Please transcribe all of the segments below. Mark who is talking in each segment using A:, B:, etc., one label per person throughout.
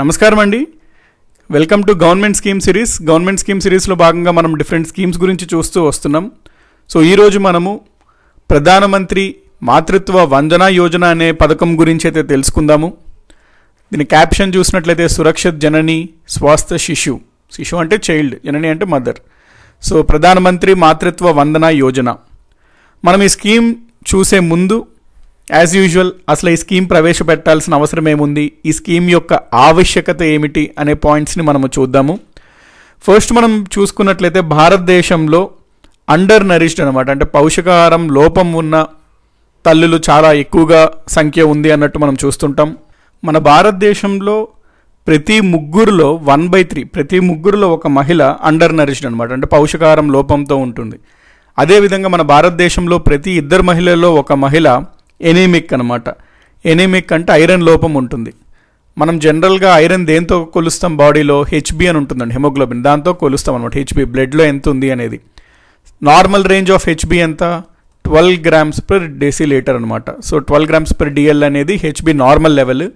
A: నమస్కారం అండి. Welcome to government scheme సిరీస్లో భాగంగా మనం డిఫరెంట్ స్కీమ్స్ గురించి చూస్తూ వస్తున్నాం. సో ఈరోజు మనము ప్రధానమంత్రి మాతృత్వ వందన యోజన అనే పథకం గురించి అయితే తెలుసుకుందాము. దీని క్యాప్షన్ చూసినట్లయితే సురక్షిత్ జనని స్వాస్థ్య శిశు అంటే చైల్డ్, జనని అంటే మదర్. సో ప్రధానమంత్రి మాతృత్వ వందన యోజన. మనం ఈ స్కీమ్ చూసే ముందు యాజ్ యూజువల్ అసలు ఈ స్కీమ్ ప్రవేశపెట్టాల్సిన అవసరం ఏముంది, ఈ స్కీమ్ యొక్క ఆవశ్యకత ఏమిటి అనే పాయింట్స్ని మనము చూద్దాము. ఫస్ట్ మనం చూసుకున్నట్లయితే భారతదేశంలో అండర్ నరిష్డ్ అనమాట, అంటే పౌష్టికాహారం లోపం ఉన్న తల్లులు చాలా ఎక్కువగా సంఖ్య ఉంది అన్నట్టు మనం చూస్తుంటాం. మన భారతదేశంలో ప్రతి ముగ్గురులో 1/3, ప్రతి ముగ్గురులో ఒక మహిళ అండర్ నరిష్డ్ అనమాట, అంటే పౌష్టికాహారం లోపంతో ఉంటుంది. అదేవిధంగా మన భారతదేశంలో ప్రతి 2 మహిళల్లో ఒక మహిళ ఎనీమిక్ అనమాట. ఎనీమిక్ అంటే ఐరన్ లోపం ఉంటుంది. మనం జనరల్గా ఐరన్ దేంతో కొలుస్తాం, బాడీలో హెచ్బి అని ఉంటుందండి, హిమోగ్లోబిన్, దాంతో కొలుస్తాం అనమాట. హెచ్బి బ్లడ్లో ఎంత ఉంది అనేది. నార్మల్ రేంజ్ ఆఫ్ హెచ్బి ఎంత, 12 grams per deciliter అనమాట. సో 12 grams per DL అనేది హెచ్బి నార్మల్ లెవెల్.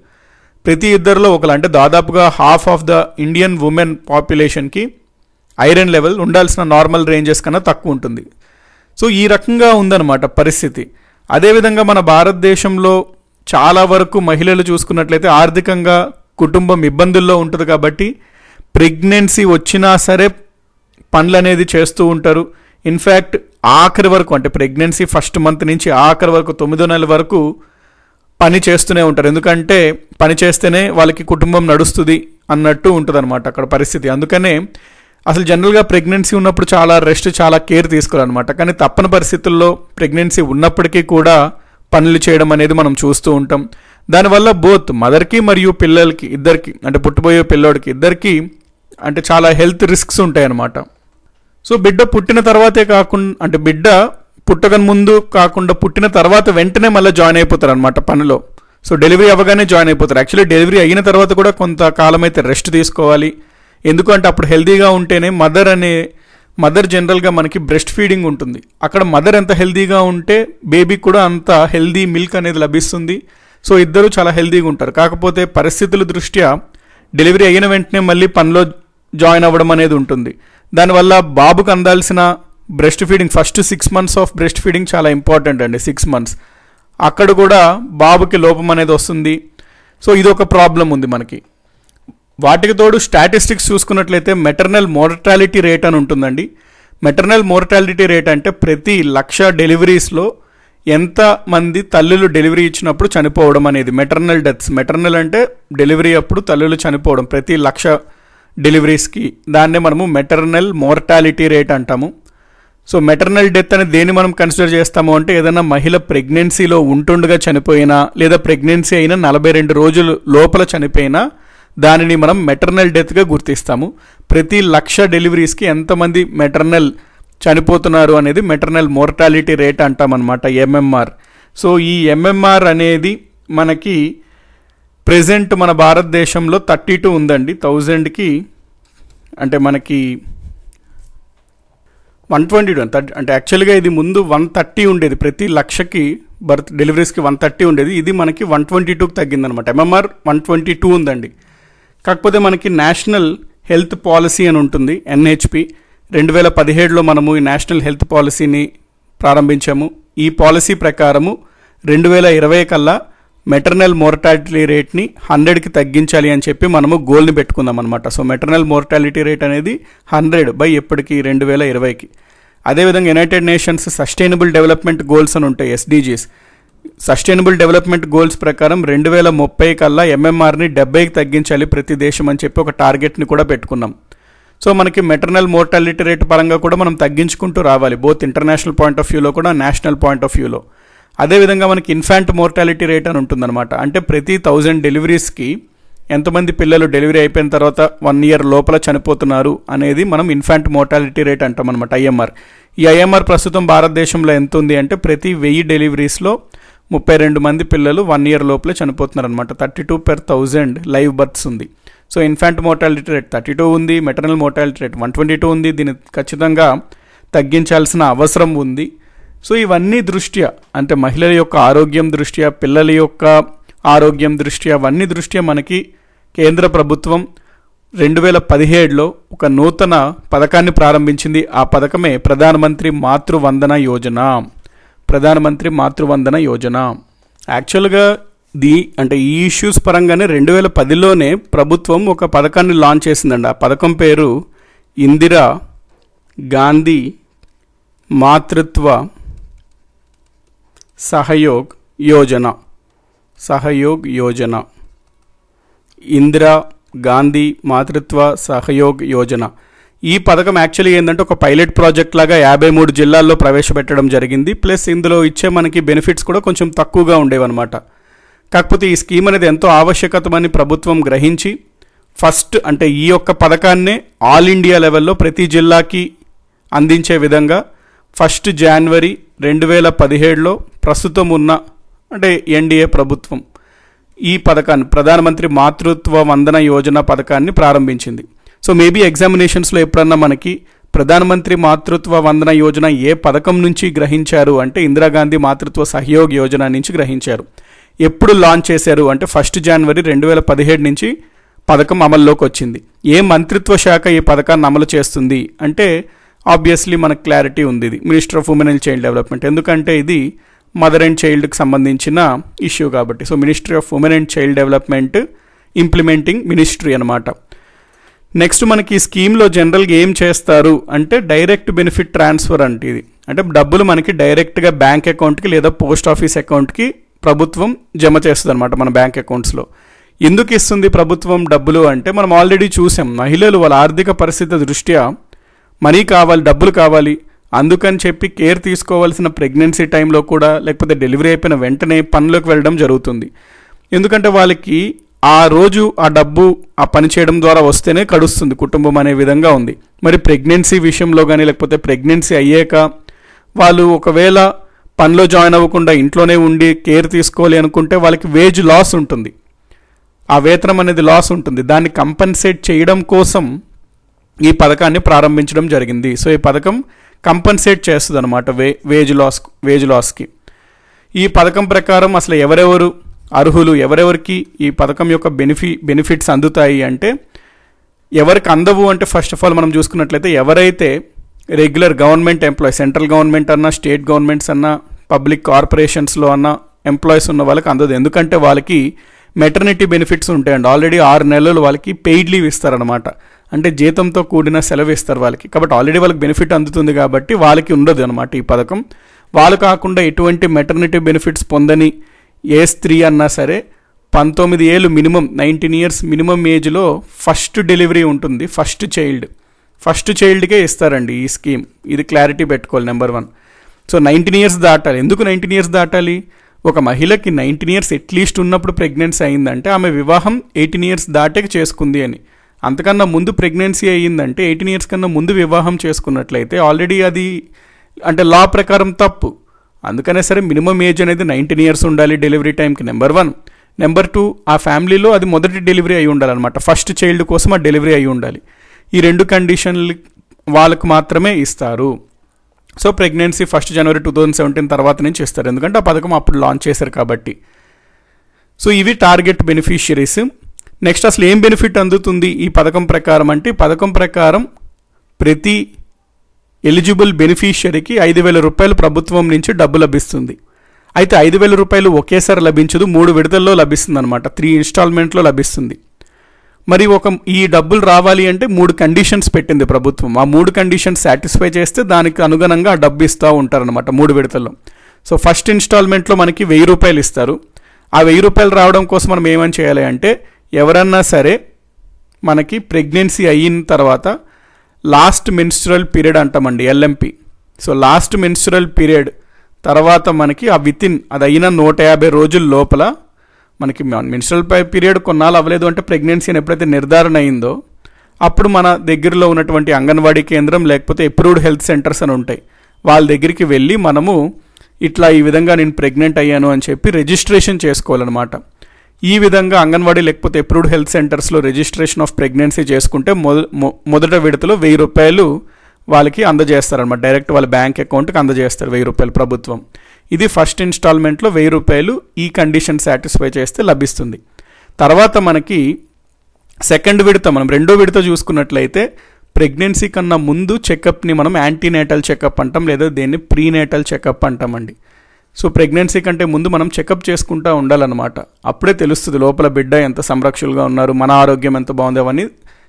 A: ప్రతి ఇద్దరిలో ఒకరు, అంటే దాదాపుగా half of the Indian women పాపులేషన్కి ఐరన్ లెవెల్ ఉండాల్సిన నార్మల్ రేంజెస్ కన్నా తక్కువ ఉంటుంది. సో ఈ రకంగా ఉందన్నమాట పరిస్థితి. అదేవిధంగా మన భారతదేశంలో చాలా వరకు మహిళలు చూసుకున్నట్లయితే ఆర్థికంగా కుటుంబం ఇబ్బందుల్లో ఉంటుంది కాబట్టి ప్రెగ్నెన్సీ వచ్చినా సరే పనులు అనేది చేస్తూ ఉంటారు. ఇన్ఫ్యాక్ట్ ఆఖరి వరకు, అంటే ప్రెగ్నెన్సీ ఫస్ట్ మంత్ నుంచి ఆఖరి వరకు 9వ నెల వరకు పని చేస్తూనే ఉంటారు. ఎందుకంటే పని చేస్తేనే వాళ్ళకి కుటుంబం నడుస్తుంది అన్నట్టు ఉంటుంది అనమాట అక్కడ పరిస్థితి. అందుకనే అసలు జనరల్గా ప్రెగ్నెన్సీ ఉన్నప్పుడు చాలా రెస్ట్, చాలా కేర్ తీసుకోవాలన్నమాట. కానీ తప్పని పరిస్థితుల్లో ప్రెగ్నెన్సీ ఉన్నప్పటికీ కూడా పనులు చేయడం అనేది మనం చూస్తూ ఉంటాం. దానివల్ల బోత్ మదర్కి మరియు పిల్లలకి ఇద్దరికి, అంటే పుట్టబోయే పిల్లోడికి ఇద్దరికి అంటే చాలా హెల్త్ రిస్క్స్ ఉంటాయన్నమాట. సో బిడ్డ పుట్టిన తర్వాతే కాకుండా, అంటే బిడ్డ పుట్టక ముందు కాకుండా పుట్టిన తర్వాత వెంటనే మళ్ళీ జాయిన్ అయిపోతారు అనమాట పనిలో. సో డెలివరీ అవ్వగానే జాయిన్ అయిపోతారు. యాక్చువల్లీ డెలివరీ అయిన తర్వాత కూడా కొంతకాలం అయితే రెస్ట్ తీసుకోవాలి. ఎందుకంటే అప్పుడు హెల్తీగా ఉంటేనే మదర్ జనరల్గా మనకి బ్రెస్ట్ ఫీడింగ్ ఉంటుంది. అక్కడ మదర్ ఎంత హెల్తీగా ఉంటే బేబీకి కూడా అంత హెల్తీ మిల్క్ అనేది లభిస్తుంది. సో ఇద్దరు చాలా హెల్తీగా ఉంటారు. కాకపోతే పరిస్థితుల దృష్ట్యా డెలివరీ అయిన వెంటనే మళ్ళీ పనిలో జాయిన్ అవ్వడం అనేది ఉంటుంది. దానివల్ల బాబుకు అందాల్సిన breast feeding, first 6 months of breast feeding చాలా ఇంపార్టెంట్ అండి. 6 months అక్కడ కూడా బాబుకి లోపం అనేది వస్తుంది. సో ఇది ఒక ప్రాబ్లం ఉంది మనకి. వాటికి తోడు స్టాటిస్టిక్స్ చూసుకున్నట్లయితే మెటర్నల్ మోర్టాలిటీ రేట్ అని ఉంటుందండి. మెటర్నల్ మోర్టాలిటీ రేట్ అంటే ప్రతి 1,00,000 డెలివరీస్లో ఎంతమంది తల్లులు డెలివరీ ఇచ్చినప్పుడు చనిపోవడం అనేది మెటర్నల్ డెత్స్. మెటర్నల్ అంటే డెలివరీ అప్పుడు తల్లులు చనిపోవడం ప్రతి 1,00,000 డెలివరీస్కి. దాన్నే మనము మెటర్నల్ మోర్టాలిటీ రేట్ అంటాము. సో మెటర్నల్ డెత్ అనేది దేన్ని మనం కన్సిడర్ చేస్తాము అంటే ఏదైనా మహిళ ప్రెగ్నెన్సీలో ఉంటుండగా చనిపోయినా, లేదా ప్రెగ్నెన్సీ అయినా 42 రోజులు లోపల చనిపోయినా దానిని మనం మెటర్నల్ డెత్గా గుర్తిస్తాము. ప్రతి 1,00,000 డెలివరీస్కి ఎంతమంది మెటర్నల్ చనిపోతున్నారు అనేది మెటర్నల్ మోర్టాలిటీ రేట్ అంటామన్నమాట, ఎంఎంఆర్. సో ఈ ఎంఎంఆర్ అనేది మనకి ప్రెజెంట్ మన భారతదేశంలో 32 ఉందండి. 1000కి అంటే మనకి 122, అంటే యాక్చువల్గా ఇది ముందు 130 ఉండేది. ప్రతి 1,00,000కి డెలివరీస్కి 130 ఉండేది. ఇది మనకి 122కి తగ్గిందనమాట. ఎంఎంఆర్ 122 ఉందండి. కాకపోతే మనకి నేషనల్ హెల్త్ పాలసీ అని ఉంటుంది, ఎన్హెచ్పి. 2017లో మనము ఈ నేషనల్ హెల్త్ పాలసీని ప్రారంభించాము. ఈ పాలసీ ప్రకారము 2020 కల్లా మెటర్నల్ మోర్టాలిటీ రేట్ని 100కి తగ్గించాలి అని చెప్పి మనము గోల్ని పెట్టుకుందాం అనమాట. సో మెటర్నల్ మోర్టాలిటీ రేట్ అనేది 100 బై ఎప్పటికి 2020కి. అదేవిధంగా United nations sustainable development goals అని ఉంటాయి, ఎస్డిజీస్. సస్టైనబుల్ డెవలప్మెంట్ గోల్స్ ప్రకారం 2030 కల్లా ఎంఎంఆర్ని 70కి తగ్గించాలి ప్రతి దేశం అని చెప్పి ఒక టార్గెట్ని కూడా పెట్టుకున్నాం. సో మనకి మెటర్నల్ మోర్టాలిటీ రేట్ పరంగా కూడా మనం తగ్గించుకుంటూ రావాలి, బోత్ ఇంటర్నేషనల్ పాయింట్ ఆఫ్ వ్యూలో కూడా నేషనల్ పాయింట్ ఆఫ్ వ్యూలో. అదేవిధంగా మనకి ఇన్ఫాంట్ మోర్టాలిటీ రేట్ అని ఉంటుందన్నమాట. అంటే ప్రతి 1000 డెలివరీస్కి ఎంతమంది పిల్లలు డెలివరీ అయిపోయిన తర్వాత 1 year లోపల చనిపోతున్నారు అనేది మనం ఇన్ఫాంట్ మోర్టాలిటీ రేట్ అంటాం అనమాట, ఐఎంఆర్. ఈ ఐఎంఆర్ ప్రస్తుతం భారతదేశంలో ఎంత ఉంది అంటే ప్రతి 1000 డెలివరీస్లో 32 మంది పిల్లలు 1 year లోపలే చనిపోతున్నారు అనమాట. 32/1000 లైవ్ బర్త్స్ ఉంది. సో ఇన్ఫాంట్ మోర్టాలిటీ రేట్ 32 ఉంది, మెటర్నల్ మోర్టాలిటీ రేట్ 122 ఉంది. దీన్ని ఖచ్చితంగా తగ్గించాల్సిన అవసరం ఉంది. సో ఇవన్నీ దృష్ట్యా, అంటే మహిళల యొక్క ఆరోగ్యం దృష్ట్యా, పిల్లల యొక్క ఆరోగ్యం దృష్ట్యా, అవన్నీ దృష్ట్యా మనకి కేంద్ర ప్రభుత్వం 2017లో ఒక నూతన పథకాన్ని ప్రారంభించింది. ఆ పథకమే ప్రధానమంత్రి మాతృవందన యోజన. ప్రధానమంత్రి మాతృవందన యోజన యాక్చువల్గా ఈ ఇష్యూస్ పరంగానే 2010లోనే ప్రభుత్వం ఒక పథకాన్ని లాంచ్ చేసిందండి. ఆ పథకం పేరు ఇందిరా గాంధీ మాతృత్వ సహయోగ్ యోజన. ఇందిరా గాంధీ మాతృత్వ సహయోగ్ యోజన. ఈ పథకం యాక్చువల్లీ ఏంటంటే ఒక పైలట్ ప్రాజెక్ట్ లాగా 53 జిల్లాల్లో ప్రవేశపెట్టడం జరిగింది. ప్లస్ ఇందులో ఇచ్చే మనకి బెనిఫిట్స్ కూడా కొంచెం తక్కువగా ఉండేవన్నమాట. కాకపోతే ఈ స్కీమ్ అనేది ఎంతో ఆవశ్యకతమని ప్రభుత్వం గ్రహించి ఫస్ట్ ఈ యొక్క పథకాన్నే ఆల్ ఇండియా లెవెల్లో ప్రతి జిల్లాకి అందించే విధంగా 1 జనవరి 2017లో ప్రస్తుతం ఉన్న ఎన్డీఏ ప్రభుత్వం ఈ పథకాన్ని ప్రధానమంత్రి మాతృత్వ వందన యోజన పథకాన్ని ప్రారంభించింది. సో మేబీ ఎగ్జామినేషన్స్లో ఎప్పుడన్నా మనకి ప్రధానమంత్రి మాతృత్వ వందన యోజన ఏ పథకం నుంచి గ్రహించారు అంటే ఇందిరాగాంధీ మాతృత్వ సహయోగ్ యోజన నుంచి గ్రహించారు. ఎప్పుడు లాంచ్ చేశారు అంటే 1 జనవరి 2017 నుంచి పథకం అమల్లోకి వచ్చింది. ఏ మంత్రిత్వ శాఖ ఈ పథకాన్ని అమలు చేస్తుంది అంటే ఆబ్వియస్లీ మనకు క్లారిటీ ఉంది. ఇది minister of women and child development. ఎందుకంటే ఇది మదర్ అండ్ చైల్డ్కి సంబంధించిన ఇష్యూ కాబట్టి. So ministry of women and child development implementing ministry అనమాట. నెక్స్ట్ మనకి ఈ స్కీమ్లో జనరల్గా ఏం చేస్తారు అంటే డైరెక్ట్ బెనిఫిట్ ట్రాన్స్ఫర్ ఇది. డబ్బులు మనకి డైరెక్ట్గా బ్యాంక్ అకౌంట్కి లేదా పోస్ట్ ఆఫీస్ అకౌంట్కి ప్రభుత్వం జమ చేస్తుంది అనమాట మన బ్యాంక్ అకౌంట్స్లో. ఎందుకు ఇస్తుంది ప్రభుత్వం డబ్బులు అంటే మనం ఆల్రెడీ చూసాం, మహిళలు వాళ్ళ ఆర్థిక పరిస్థితి దృష్ట్యా మనీ కావాలి, డబ్బులు కావాలి, అందుకని చెప్పి కేర్ తీసుకోవాల్సిన ప్రెగ్నెన్సీ టైంలో కూడా లేకపోతే డెలివరీ అయిపోయిన వెంటనే పనిలోకి వెళ్ళడం జరుగుతుంది. ఎందుకంటే వాళ్ళకి ఆ రోజు ఆ డబ్బు ఆ పని చేయడం ద్వారా వస్తేనే కడుస్తుంది కుటుంబం అనే విధంగా ఉంది. మరి ప్రెగ్నెన్సీ విషయంలో కానీ లేకపోతే ప్రెగ్నెన్సీ అయ్యాక వాళ్ళు ఒకవేళ పనిలో జాయిన్ అవ్వకుండా ఇంట్లోనే ఉండి కేర్ తీసుకోవాలి అనుకుంటే వాళ్ళకి వేజ్ లాస్ ఉంటుంది, ఆ వేతనం అనేది లాస్ ఉంటుంది. దాన్ని కంపన్సేట్ చేయడం కోసం ఈ పథకాన్ని ప్రారంభించడం జరిగింది. సో ఈ పథకం కంపన్సేట్ చేస్తుంది అనమాట వేజ్ లాస్కి. ఈ పథకం ప్రకారం అసలు ఎవరెవరు అర్హులు, ఎవరెవరికి ఈ పథకం యొక్క బెనిఫిట్స్ అందుతాయి అంటే ఎవరికి అందవు అంటే ఫస్ట్ ఆఫ్ ఆల్ మనం చూసుకున్నట్లయితే ఎవరైతే regular government employees, central government అన్నా స్టేట్ గవర్నమెంట్స్ అన్నా పబ్లిక్ కార్పొరేషన్స్లో అన్న ఎంప్లాయీస్ ఉన్న వాళ్ళకి అందదు. ఎందుకంటే వాళ్ళకి మెటర్నిటీ బెనిఫిట్స్ ఉంటాయండి. ఆల్రెడీ 6 నెలలు వాళ్ళకి పెయిడ్ లీవ్ ఇస్తారనమాట. అంటే జీతంతో కూడిన సెలవు ఇస్తారు వాళ్ళకి. కాబట్టి ఆల్రెడీ వాళ్ళకి బెనిఫిట్ అందుతుంది కాబట్టి వాళ్ళకి ఉండదు అనమాట ఈ పథకం. వాళ్ళు కాకుండా ఎటువంటి మెటర్నిటీ బెనిఫిట్స్ పొందని ఏ స్త్రీ అన్నా సరే 19 ఏళ్ళు మినిమం 19 ఇయర్స్ మినిమం ఏజ్లో ఫస్ట్ డెలివరీ ఉంటుంది, ఫస్ట్ చైల్డ్కే ఇస్తారండి ఈ స్కీమ్. ఇది క్లారిటీ పెట్టుకోవాలి నెంబర్ 1. సో 19 ఇయర్స్ దాటాలి. ఎందుకు 19 ఇయర్స్ దాటాలి? ఒక మహిళకి 19 ఇయర్స్ అట్లీస్ట్ ఉన్నప్పుడు ప్రెగ్నెన్సీ అయిందంటే ఆమె వివాహం 18 ఇయర్స్ దాటాక చేసుకుంది అని. అంతకన్నా ముందు ప్రెగ్నెన్సీ అయ్యిందంటే 18 ఇయర్స్ కన్నా ముందు వివాహం చేసుకున్నట్లయితే ఆల్రెడీ అది లా ప్రకారం తప్పు. అందుకనే సరే మినిమం ఏజ్ అనేది 19 ఇయర్స్ ఉండాలి డెలివరీ టైంకి, నెంబర్ 1. నెంబర్ 2, ఆ ఫ్యామిలీలో అది మొదటి డెలివరీ అయి ఉండాలన్నమాట. ఫస్ట్ చైల్డ్ కోసం ఆ డెలివరీ అయి ఉండాలి. ఈ 2 కండిషన్లు వాళ్ళకు మాత్రమే ఇస్తారు. సో ప్రెగ్నెన్సీ 1 జనవరి 2017 తర్వాత నుంచి ఇస్తారు, ఎందుకంటే ఆ పథకం అప్పుడు లాంచ్ చేశారు కాబట్టి. సో ఇవి టార్గెట్ బెనిఫిషియరీస్. నెక్స్ట్ అసలు ఏం బెనిఫిట్ అందుతుంది ఈ పథకం ప్రకారం అంటే, పథకం ప్రకారం ప్రతి ఎలిజిబుల్ బెనిఫిషియరీకి 5,000 రూపాయలు ప్రభుత్వం నుంచి డబ్బు లభిస్తుంది. అయితే 5,000 రూపాయలు ఒకేసారి లభించదు, 3 విడతల్లో లభిస్తుంది అనమాట. 3 ఇన్స్టాల్మెంట్లో లభిస్తుంది. మరి ఈ డబ్బులు రావాలి అంటే 3 కండిషన్స్ పెట్టింది ప్రభుత్వం. ఆ 3 కండిషన్స్ సాటిస్ఫై చేస్తే దానికి అనుగుణంగా ఆ డబ్బు ఇస్తూ ఉంటారనమాట 3 విడతల్లో. సో ఫస్ట్ ఇన్స్టాల్మెంట్లో మనకి 1,000 రూపాయలు ఇస్తారు. ఆ 1,000 రూపాయలు రావడం కోసం మనం ఏమని చేయాలి అంటే, ఎవరన్నా సరే మనకి ప్రెగ్నెన్సీ అయిన తర్వాత లాస్ట్ మెన్స్ట్రువల్ పీరియడ్ అంటామండి, LMP. So last menstrual period తర్వాత మనకి ఆ అది అయిన 150 రోజుల లోపల మనకి మెన్స్ట్రువల్ పీరియడ్ కొన్నాళ్ళు అవ్వలేదు అంటే ప్రెగ్నెన్సీ అని ఎప్పుడైతే నిర్ధారణ అయిందో అప్పుడు మన దగ్గరలో ఉన్నటువంటి అంగన్వాడీ కేంద్రం లేకపోతే అప్రూవ్డ్ హెల్త్ సెంటర్స్ అని ఉంటాయి, వాళ్ళ దగ్గరికి వెళ్ళి మనము ఇట్లా ఈ విధంగా నేను ప్రెగ్నెంట్ అయ్యాను అని చెప్పి రిజిస్ట్రేషన్ చేసుకోవాలన్నమాట. ఈ విధంగా అంగన్వాడీ లేకపోతే అప్రూవ్డ్ హెల్త్ సెంటర్స్లో రిజిస్ట్రేషన్ ఆఫ్ ప్రెగ్నెన్సీ చేసుకుంటే మొదట విడతలో 1,000 రూపాయలు వాళ్ళకి అందజేస్తారనమాట. డైరెక్ట్ వాళ్ళ బ్యాంక్ అకౌంట్కి అందజేస్తారు 1,000 రూపాయలు ప్రభుత్వం. ఇది ఫస్ట్ ఇన్స్టాల్మెంట్లో 1,000 రూపాయలు ఈ కండిషన్ సాటిస్ఫై చేస్తే లభిస్తుంది. తర్వాత మనకి సెకండ్ విడత మనం రెండో విడత చూసుకున్నట్లయితే ప్రెగ్నెన్సీ కన్నా ముందు చెకప్ని మనం యాంటీనేటల్ చెకప్ అంటాం, లేదా దేన్ని ప్రీనేటల్ చెకప్ అంటామండి. సో ప్రెగ్నెన్సీ కంటే ముందు మనం చెకప్ చేసుకుంటూ ఉండాలన్నమాట. అప్పుడే తెలుస్తుంది లోపల బిడ్డ ఎంత సంరక్షణగా ఉన్నారు, మన ఆరోగ్యం ఎంత బాగుంది, అవన్నీ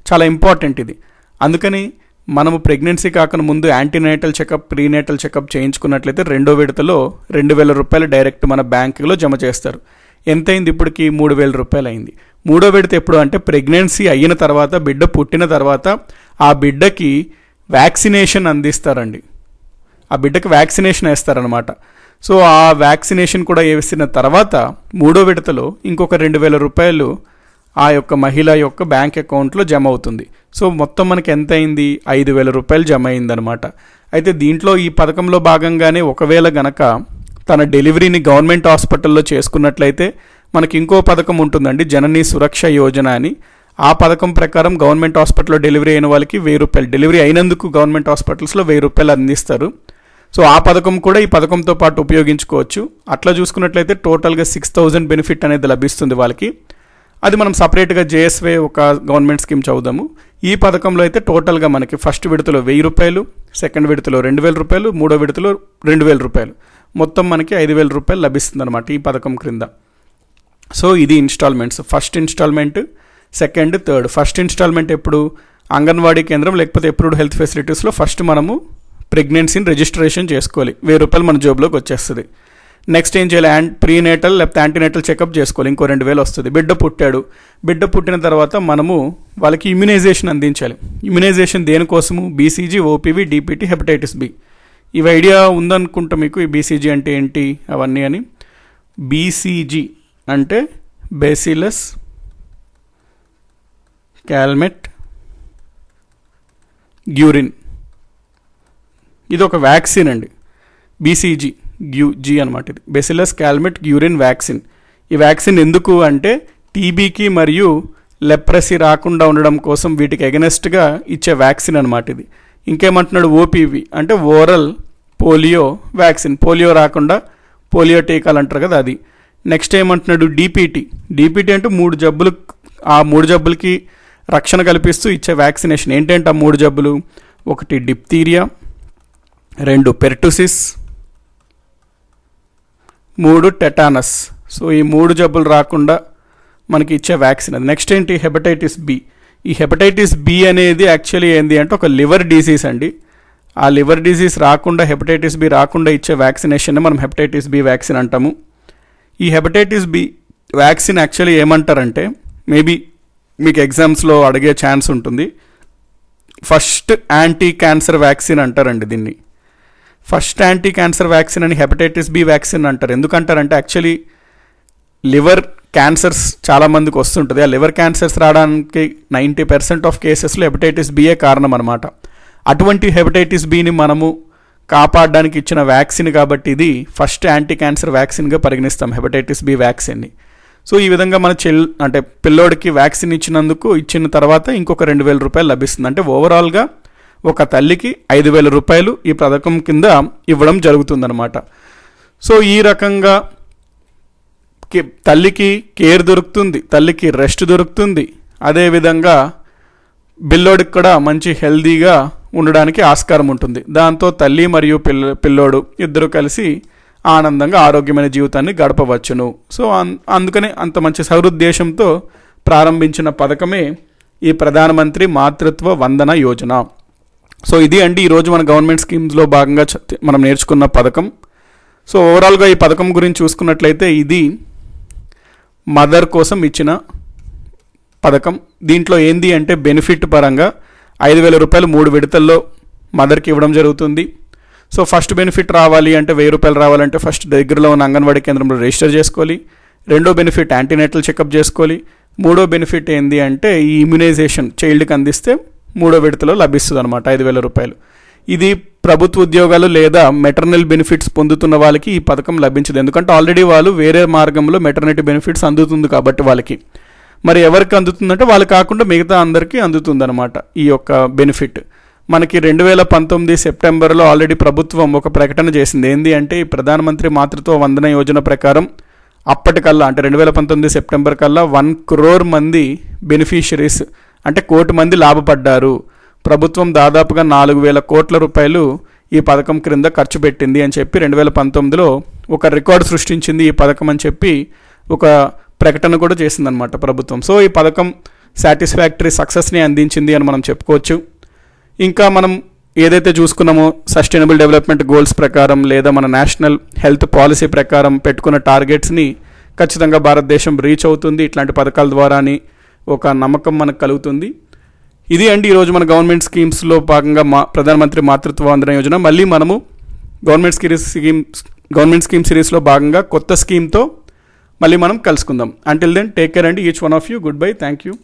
A: చాలా ఇంపార్టెంట్ ఇది. అందుకని మనము ప్రెగ్నెన్సీ కాకుండా ముందు యాంటీనేటల్ చెకప్, ప్రీనేటల్ చెకప్ చేయించుకున్నట్లయితే రెండో విడతలో 2,000 రూపాయలు డైరెక్ట్ మన బ్యాంకులో జమ చేస్తారు. ఎంతైంది ఇప్పటికి? 3,000 రూపాయలు అయింది. మూడో విడత ఎప్పుడు అంటే ప్రెగ్నెన్సీ అయిన తర్వాత, బిడ్డ పుట్టిన తర్వాత ఆ బిడ్డకి వ్యాక్సినేషన్ అందిస్తారండి. ఆ బిడ్డకి వ్యాక్సినేషన్ వేస్తారనమాట. సో ఆ వ్యాక్సినేషన్ కూడా వేసిన తర్వాత మూడో విడతలో ఇంకొక 2,000 రూపాయలు ఆ యొక్క మహిళ యొక్క బ్యాంక్ అకౌంట్లో జమ అవుతుంది. సో మొత్తం మనకి ఎంత అయింది? 5,000 రూపాయలు జమ అయిందనమాట. అయితే దీంట్లో ఈ పథకంలో భాగంగానే ఒకవేళ గనక తన డెలివరీని గవర్నమెంట్ హాస్పిటల్లో చేసుకున్నట్లయితే మనకి ఇంకో పథకం ఉంటుందండి, జననీ సురక్ష యోజన అని. ఆ పథకం ప్రకారం గవర్నమెంట్ హాస్పిటల్లో డెలివరీ అయిన వాళ్ళకి 1,000 రూపాయలు, డెలివరీ అయినందుకు గవర్నమెంట్ హాస్పిటల్స్లో 1,000 రూపాయలు అందిస్తారు. సో ఆ పథకం కూడా ఈ పథకంతో పాటు ఉపయోగించుకోవచ్చు. అట్లా చూసుకున్నట్లయితే టోటల్గా 6,000 బెనిఫిట్ అనేది లభిస్తుంది వాళ్ళకి. అది మనం సపరేట్గా జేఎస్వే ఒక గవర్నమెంట్ స్కీమ్ చదువుదాము. ఈ పథకంలో అయితే టోటల్గా మనకి ఫస్ట్ విడతలో 1,000 రూపాయలు, సెకండ్ విడతలో 2,000 రూపాయలు, మూడో విడతలో 2,000 రూపాయలు, మొత్తం మనకి 5,000 రూపాయలు లభిస్తుంది అనమాట ఈ పథకం క్రింద. సో ఇది installments. First installment, second, third. First installment ఎప్పుడు? అంగన్వాడీ కేంద్రం లేకపోతే అప్రూవ్డ్ హెల్త్ ఫెసిలిటీస్లో ఫస్ట్ మనము ప్రెగ్నెన్సీని రిజిస్ట్రేషన్ చేసుకోవాలి. 1,000 రూపాయలు మన జోబులోకి వచ్చేస్తుంది. నెక్స్ట్ ఏం చేయాలి? ప్రీనేటల్ లేకపోతే యాంటీనేటల్ చెకప్ చేసుకోవాలి, ఇంకో 2,000 వస్తుంది. బిడ్డ పుట్టాడు, బిడ్డ పుట్టిన తర్వాత మనము వాళ్ళకి ఇమ్యునైజేషన్ అందించాలి. ఇమ్యునైజేషన్ దేనికోసము? BCG, OPV, DPT, hepatitis B. ఇవి ఐడియా ఉందనుకుంటా మీకు, ఈ బీసీజీ అంటే ఏంటి అవన్నీ అని. బీసీజీ అంటే బేసిలస్ క్యాల్మెట్ గ్యూరిన్. ఇది ఒక వ్యాక్సిన్ అండి, బీసీజీ జీ అనమాట. ఇది బెసిలస్ క్యాల్మెట్ గ్యూరిన్ వ్యాక్సిన్. ఈ వ్యాక్సిన్ ఎందుకు అంటే టీబీకి మరియు లెప్రసీ రాకుండా ఉండడం కోసం వీటికి ఎగనెస్ట్గా ఇచ్చే వ్యాక్సిన్ అనమాట ఇది. ఇంకేమంటున్నాడు? ఓపీవీ అంటే ఓరల్ పోలియో వ్యాక్సిన్, పోలియో రాకుండా పోలియో టీకాలు అంటారు కదా అది. నెక్స్ట్ ఏమంటున్నాడు? డిపిటీ. డిపిటీ అంటే 3 జబ్బులు, ఆ 3 జబ్బులకి రక్షణ కల్పిస్తూ ఇచ్చే వ్యాక్సినేషన్. ఏంటంటే ఆ 3 జబ్బులు? 1 డిప్తీరియా, 2 పెర్టుసిస్, 3 టెటానస్. సో ఈ 3 జబ్బులు రాకుండా మనకి ఇచ్చే వ్యాక్సిన్ అది. నెక్స్ట్ ఏంటి? Hepatitis B. ఈ హెపటైటిస్ బి అనేది యాక్చువల్లీ ఏంటి అంటే ఒక లివర్ డిసీజ్ అండి. ఆ లివర్ డిసీజ్ రాకుండా, హెపటైటిస్ బి రాకుండా ఇచ్చే వ్యాక్సినేషన్ మనం హెపటైటిస్ బి వ్యాక్సిన్ అంటాము. ఈ హెపటైటిస్ బి వ్యాక్సిన్ యాక్చువల్లీ ఏమంటారంటే, మేబీ మీకు ఎగ్జామ్స్లో అడిగే ఛాన్స్ ఉంటుంది, ఫస్ట్ యాంటీ క్యాన్సర్ వ్యాక్సిన్ అంటారండి దీన్ని. ఫస్ట్ యాంటీ క్యాన్సర్ వ్యాక్సిన్ అని హెపటైటిస్ బి వ్యాక్సిన్ అంటారు. ఎందుకంటారంటే యాక్చువల్లీ లివర్ క్యాన్సర్స్ చాలామందికి వస్తుంటుంది. ఆ లివర్ క్యాన్సర్స్ రావడానికి 90% ఆఫ్ కేసెస్లో హెపటైటిస్ బియే కారణం అనమాట. అటువంటి హెపటైటిస్ బిని మనము కాపాడడానికి ఇచ్చిన వ్యాక్సిన్ కాబట్టి ఇది ఫస్ట్ యాంటీ క్యాన్సర్ వ్యాక్సిన్గా పరిగణిస్తాం, హెపటైటిస్ బి వ్యాక్సిన్ని. సో ఈ విధంగా మన అంటే పిల్లోడికి వ్యాక్సిన్ ఇచ్చిన తర్వాత ఇంకొక 2,000 రూపాయలు లభిస్తుంది. అంటే ఓవరాల్గా ఒక తల్లికి 5,000 రూపాయలు ఈ పథకం కింద ఇవ్వడం జరుగుతుందన్నమాట. సో ఈ రకంగా తల్లికి కేర్ దొరుకుతుంది, తల్లికి రెస్ట్ దొరుకుతుంది, అదేవిధంగా పిల్లోడికి కూడా మంచి హెల్దీగా ఉండడానికి ఆస్కారం ఉంటుంది. దాంతో తల్లి మరియు పిల్లోడు ఇద్దరు కలిసి ఆనందంగా ఆరోగ్యమైన జీవితాన్ని గడపవచ్చును. సో అందుకనే అంత మంచి సహృద్దేశంతో ప్రారంభించిన పథకమే ఈ ప్రధానమంత్రి మాతృత్వ వందన యోజన. సో ఇది అండి ఈరోజు మన గవర్నమెంట్ స్కీమ్స్లో భాగంగా మనం నేర్చుకున్న పథకం. సో ఓవరాల్గా ఈ పథకం గురించి చూసుకున్నట్లయితే ఇది మదర్ కోసం ఇచ్చిన పథకం. దీంట్లో ఏంది అంటే బెనిఫిట్ పరంగా 5,000 రూపాయలు 3 విడతల్లో మదర్కి ఇవ్వడం జరుగుతుంది. సో ఫస్ట్ బెనిఫిట్ రావాలి అంటే 1,000 రూపాయలు రావాలంటే ఫస్ట్ దగ్గరలో ఉన్న అంగన్వాడీ కేంద్రంలో రిజిస్టర్ చేసుకోవాలి. రెండో బెనిఫిట్ యాంటీనేటల్ చెకప్ చేసుకోవాలి. మూడో బెనిఫిట్ ఏంది అంటే ఈ ఇమ్యునైజేషన్ చైల్డ్కి అందిస్తే 3వ విడతలో లభిస్తుంది అనమాట 5,000 రూపాయలు. ఇది ప్రభుత్వ ఉద్యోగాలు లేదా మెటర్నల్ బెనిఫిట్స్ పొందుతున్న వాళ్ళకి ఈ పథకం లభించదు. ఎందుకంటే ఆల్రెడీ వాళ్ళు వేరే మార్గంలో మెటర్నిటీ బెనిఫిట్స్ అందుతుంది కాబట్టి వాళ్ళకి. మరి ఎవరికి అందుతుందంటే వాళ్ళు కాకుండా మిగతా అందరికీ అందుతుందన్నమాట ఈ యొక్క బెనిఫిట్. మనకి 2019 సెప్టెంబర్లో ఆల్రెడీ ప్రభుత్వం ఒక ప్రకటన చేసింది. ఏంది అంటే ఈ ప్రధానమంత్రి మాతృత్వ వందన యోజన ప్రకారం అప్పటికల్లా అంటే 2019 సెప్టెంబర్ కల్లా 1 crore మంది బెనిఫిషరీస్ అంటే 1 కోటి మంది లాభపడ్డారు. ప్రభుత్వం దాదాపుగా 4,000 కోట్ల రూపాయలు ఈ పథకం క్రింద ఖర్చు పెట్టింది అని చెప్పి 2019లో ఒక రికార్డు సృష్టించింది ఈ పథకం అని చెప్పి ఒక ప్రకటన కూడా చేసిందనమాట ప్రభుత్వం. సో ఈ పథకం సాటిస్ఫాక్టరీ సక్సెస్ని అందించింది అని మనం చెప్పుకోవచ్చు. ఇంకా మనం ఏదైతే చూసుకున్నామో సస్టైనబుల్ డెవలప్మెంట్ గోల్స్ ప్రకారం లేదా మన నేషనల్ హెల్త్ పాలసీ ప్రకారం పెట్టుకున్న టార్గెట్స్ని ఖచ్చితంగా భారతదేశం రీచ్ అవుతుంది ఇట్లాంటి పథకాల ద్వారా అని ఒక నమ్మకం మనకు కలుగుతుంది. ఇది అండి ఈరోజు మన గవర్నమెంట్ స్కీమ్స్లో భాగంగా ప్రధానమంత్రి మాతృత్వ వందన యోజన. మళ్ళీ మనము గవర్నమెంట్ స్కీమ్ సిరీస్లో భాగంగా కొత్త స్కీమ్తో మళ్ళీ మనం కలుసుకుందాం. అంటిల్ దెన్ టేక్ కేర్ అండి each one of you. Good bye. Thank you.